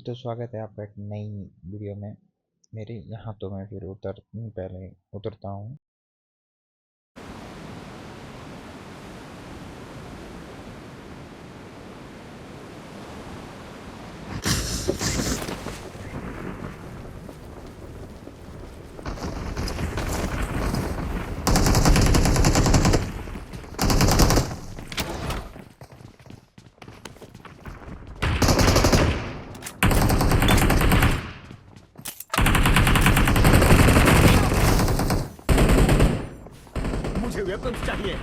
तो स्वागत है आपका एक नई वीडियो में मेरे यहाँ। तो मैं फिर पहले उतरता हूँ। मुझे वेपन्स चाहिए।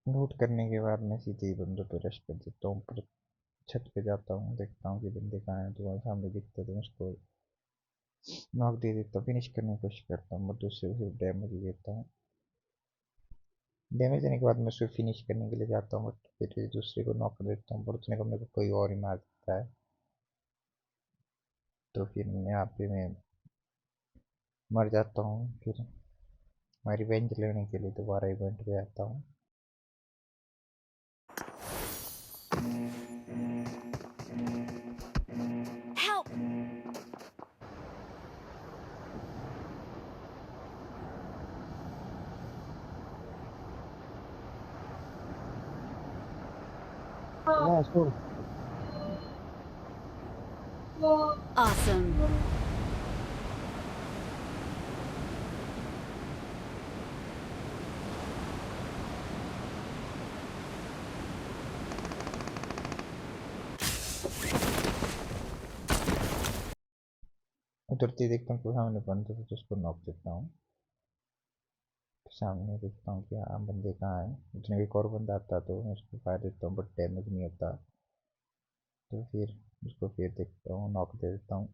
लूट करने के बाद मैं सीधे ही बंदों पे रश कर देता हूँ। पर छत पे जाता हूँ, देखता हूँ कि बंदे कहाँ हैं। तो वहाँ सामने दिखता है तो मैं उसको नॉक दे देता हूँ, फिनिश करने की कोशिश करता हूँ। बट दूसरे को सिर्फ डैमेज ही देता हूँ। डैमेज देने के बाद मैं उसको फिनिश करने के लिए जाता हूँ, बट फिर दूसरे को नॉक कर देता हूँ। पर उतने को मेरे को कोई और ही मार देता है। तो फिर यहाँ पे मैं मर जाता हूँ। फिर मैं रिवेंज लेने के लिए दोबारा इवेंट पे आता हूँ। Help! Awesome. उतरते ही देखता हूँ कि सामने बंदा तो उसको नॉक देता हूँ। सामने देखता हूँ कि हाँ बंदे कहाँ हैं। उतने एक और बंदा आता तो मैं उसको फायर देता हूँ, बट डैमेज नहीं होता। तो फिर उसको फिर देखता हूँ, नॉक दे देता हूँ।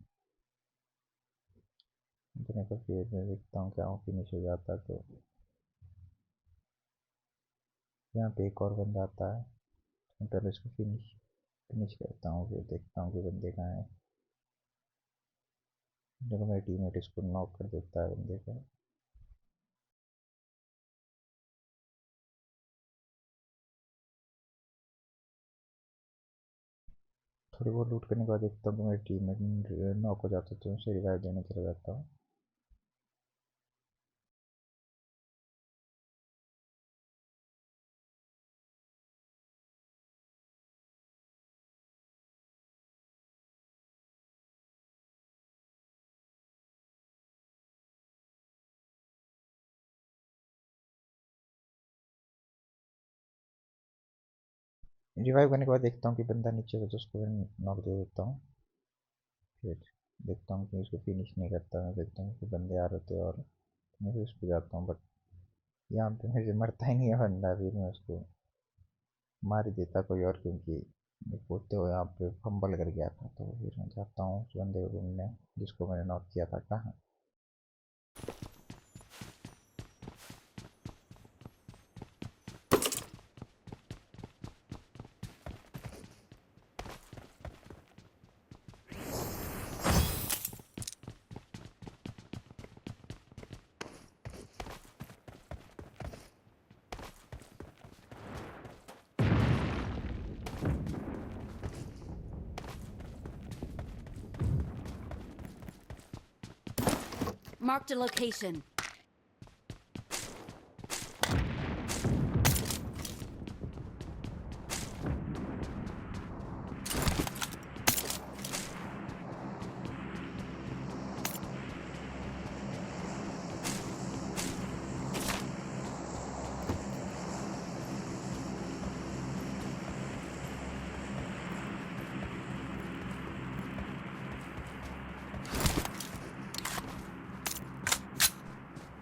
उतने को फिर मैं देखता हूँ क्या वो फिनिश हो जाता। तो यहाँ पे एक और बंदा आता है, मैं पहले उसको फिनिश फिनिश करता हूँ। फिर देखता हूँ कि बंदे कहाँ हैं। जब मेरे टीममेट इसको नॉक कर देता है बंदे को। थोड़ी बहुत लूट करने के बाद देखता हूँ कि मेरे टीममेट नॉक हो जाता है, तो उसे रिवाइव देने चला जाता हूँ। रिवाइव करने के बाद देखता हूँ कि बंदा नीचे है, तो उसको नॉक दे देता हूँ। फिर देखता हूँ कि उसको फिनिश नहीं करता। मैं देखता हूँ कि बंदे आ रहे थे और मैं फिर उस पर जाता हूँ। बट यहाँ पे मुझे मरता ही नहीं है बंदा। फिर मैं उसको मार ही देता कोई और, क्योंकि मैं कूदते हुए यहाँ पे फंबल कर गया था। तो फिर मैं जाता हूँ उस बंदे को ढूंढने जिसको मैंने नॉक किया था कहाँ। Marked a location.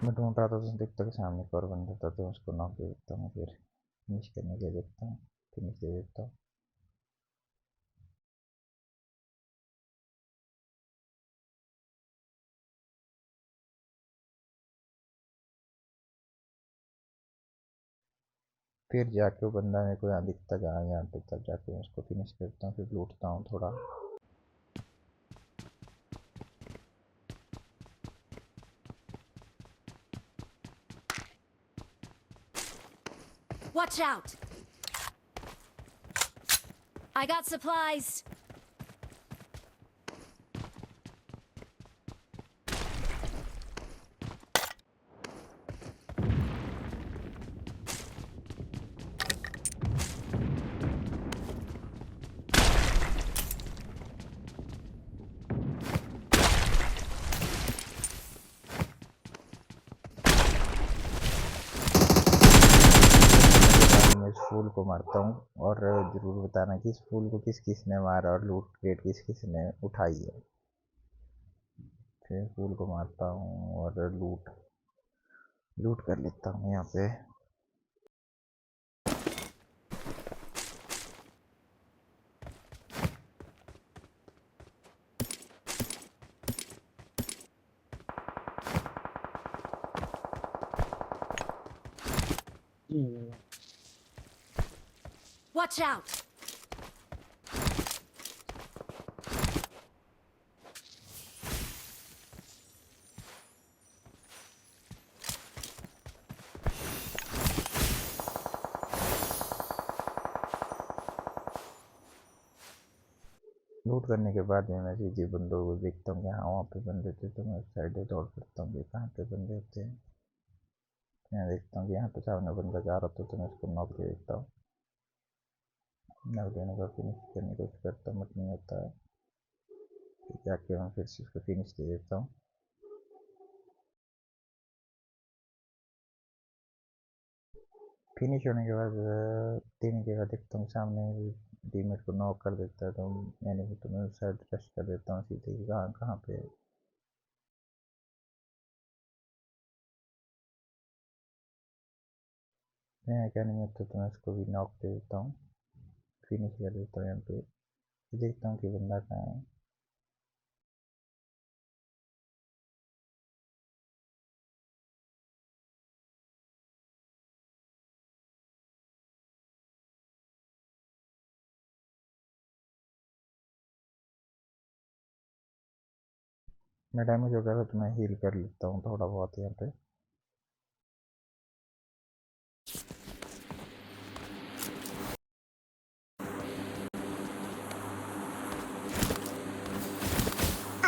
मैं ढूंढ रहा था तो देखता कि सामने एक और बंदा था, तो उसको नॉक दे देता हूँ। फिर फिनिश करने के लिए देखता हूँ, फिनिश दे देता हूँ। फिर जाके वो बंदा मेरे को यहाँ दिखता जहाँ यहाँ पे, तब जाके मैं उसको फिनिश करता हूँ, फिर लूटता हूँ थोड़ा। Watch out! I got supplies. मैं इस फूल को मारता हूँ, और ज़रूर बताना कि इस फूल को किस किस ने मारा और लूट क्रेट किस किस ने उठाई है। फिर फूल को मारता हूँ और लूट लूट कर लेता हूँ यहाँ पे। Watch out! लूट करने के बाद में मैं सीधे बंदों को देखता हूँ कि हाँ वहाँ पे बंदे थे, तो मैं उस साइड दौड़ करता हूँ कि कहाँ पे बंदे होते हैं। मैं देखता हूँ कि यहाँ पे सामने बंदा जा रहा था, तो मैं उसको नॉक दे देता हूँ। नॉक देने का फिनिश करने की कोशिश करता हूँ, बट नहीं होता है। फिर जाके मैं फिर से उसको फिनिश दे देता हूँ। फिनिश होने के बाद देने के बाद देखता हूँ सामने टीममेट को नॉक कर देता है, तो मैं उस साइड रश कर देता हूँ सीधे कि कहाँ कहाँ पे है। मैं क्या नहीं होता, तो मैं उसको भी नॉक दे देता हूँ, फिनिश कर देता हूँ यहाँ पे। देखता हूँ कि बंदा कहाँ है। मैं डैमेज हो गया था तो मैं हील कर लेता हूँ थोड़ा बहुत यहाँ पे।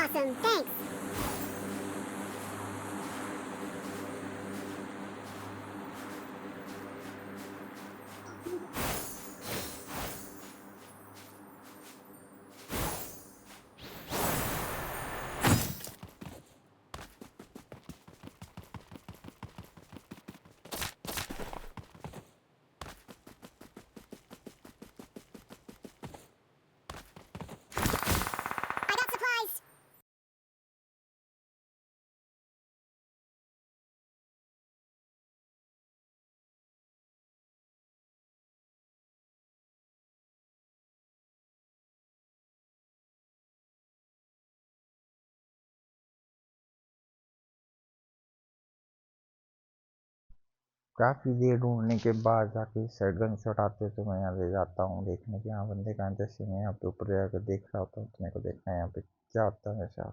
Awesome, thanks. I got supplies. काफ़ी देर ढूंढने के बाद जाके साइड गन शॉट आते तो मैं यहाँ पे जाता हूँ देखने के यहाँ बंदे कहाँ। जैसे मैं यहाँ पे ऊपर जाकर देख रहा होता हूँ, तो मेरे को देखना है यहाँ पे क्या होता है मेरे साथ।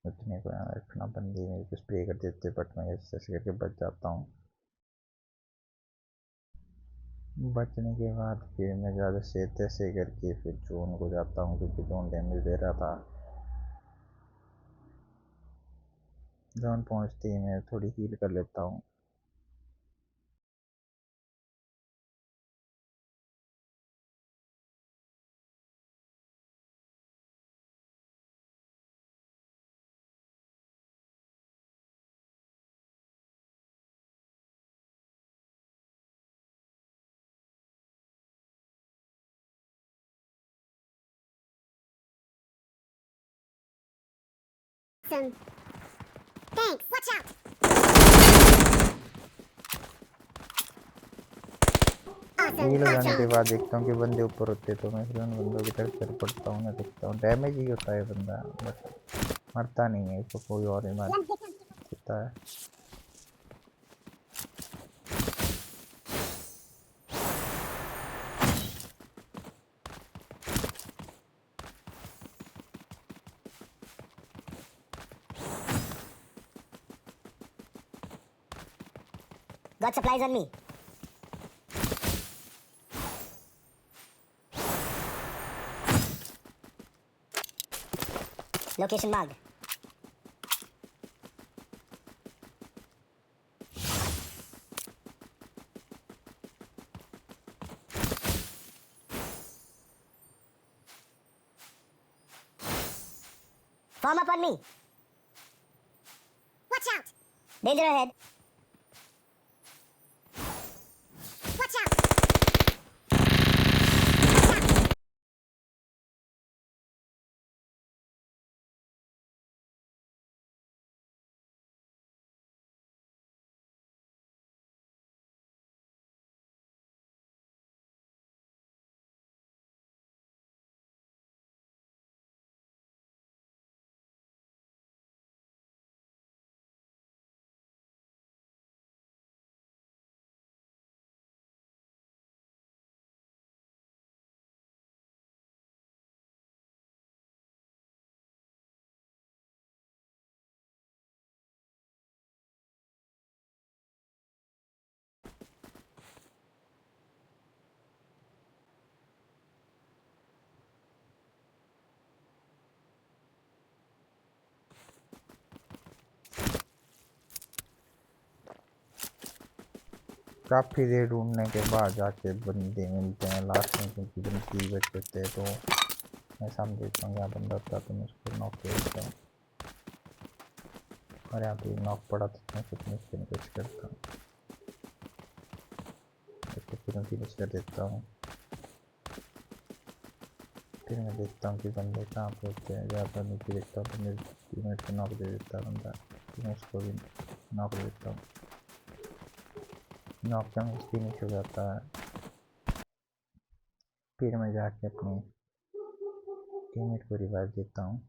उतने को यहाँ रखना, बंदे मेरे को स्प्रे कर देते, बट मैं ऐसे ऐसे करके बच जाता हूँ। बचने के बाद फिर मैं ज़्यादा से तैसे करके फिर जोन को जाता हूँ, क्योंकि जोन डैमेज दे रहा था। जोन पहुँचते ही मैं थोड़ी हील कर लेता हूँ। Awesome. Thanks. Watch out. Awesome, heal हो जाने के awesome. बाद देखता हूँ कि बंदे ऊपर होते, तो मैं फिर उन बंदों की तरफ चल पड़ता हूँ। मैं देखता हूँ डैमेज ही होता है बंदा, बट मरता नहीं है, इसको कोई और ही मार देता है। Got supplies on me. Location marked. Form up on me. Watch out! Danger ahead. Watch out! काफ़ी देर ढूंढने के बाद जाके बंदे मिलते हैं लास्ट में, क्योंकि बंदे 3 बज जाते हैं। तो मैं सामने देखता हूँ यहाँ बंदा होता है तो मैं उसको नॉक कर देता हूँ, और यहाँ पे नॉक पड़ा तो मैं फिनिश करने की कोशिश करता हूँ। तो फिर मैं फिनिश कर देता हूँ। फिर मैं देखता हूँ कि बंदे कहाँ पे होते हैं, जहाँ पर नीचे देखता हूँ तो मेरे टीममेट को नॉक दे देता है बंदा, फिर मैं उसको भी नॉक दे देता हूँ। नॉक का फिनिश हो जाता है। फिर मैं जाके अपने टीममेट को रिवाइव देता हूँ।